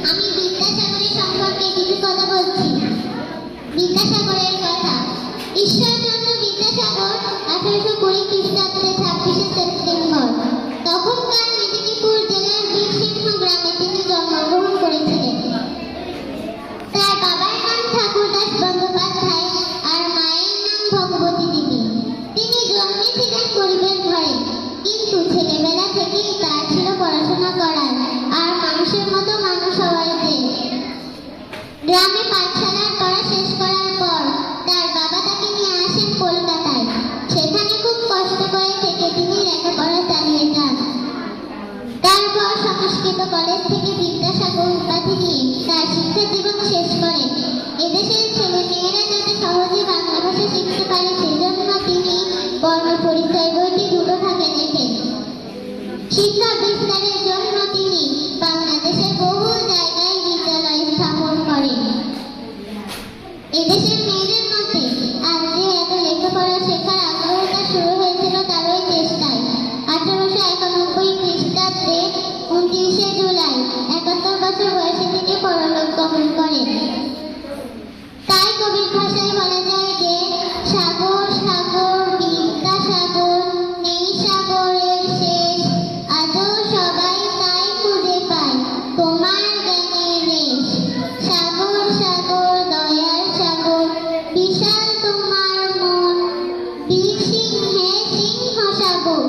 আমি বিদ্যাসাগরের সম্পর্কে কিছু কথা বলছি। বিদ্যাসাগরের কথা। ঈশ্বরচন্দ্র বিদ্যাসাগর 1820 খ্রিস্টাব্দে 26শে সেপ্টেম্বর তখনকার মেদিনীপুর জেলার বীরসিংহ গ্রামে তিনি জন্মগ্রহণ করেছিলেন। তার বাবার নাম ঠাকুরদাস বন্দ্যোপাধ্যায় আর মায়ের নাম ভগবতী দেবী। তিনি জন্মেছিলেন গরিবের ঘরে, কিন্তু ছেলেবেলা থেকেই তার ছিল পড়াশোনা করার আর মানুষের মতো মানুষ হওয়ার জেদ। গ্রামে পাঠশালার পড়া শেষ করার পর তার বাবা তাকে নিয়ে আসেন কলকাতায়। সেখানে খুব কষ্ট করে থেকে তিনি লেখাপড়া চালিয়ে যান। তারপর সংস্কৃত কলেজ থেকে বিদ্যাসাগর উপাধি নিয়ে তার শিক্ষা জীবন শেষ করেন। এদেশের ছেলে মেয়েরা যাতে সহজে বাংলা ভাষা শিখতে পারে সেজন্য তিনি বর্ণ পরিচয় বইটি দুটো ভাগে লেখেন। শিক্ষা বিস্তারের জন্য তিনি বাংলাদেশের বহু জায়গায় বিদ্যালয় স্থাপন করেন। এদেশের মেয়েদের মধ্যে আজ যে এত লেখাপড়া শেখার আগ্রহটা শুরু হয়েছিল তার ওই চেষ্টায় 1891 খ্রিস্টাব্দে 29শে জুলাই 71 বছর বয়সে তিনি পরলোক গমন করেন। তাই কবির ভাষায় বলা যায় যে সাগর সাগর বিদ্যাসাগর, নেই সাগরের শেষ, আজও সবাই তাই খুঁজে পায় তোমার জ্ঞানের রেশ। সাগর সাগর দয়ার সাগর, বিশাল তোমার মন, বীর সিংহে সিংহ সাগর।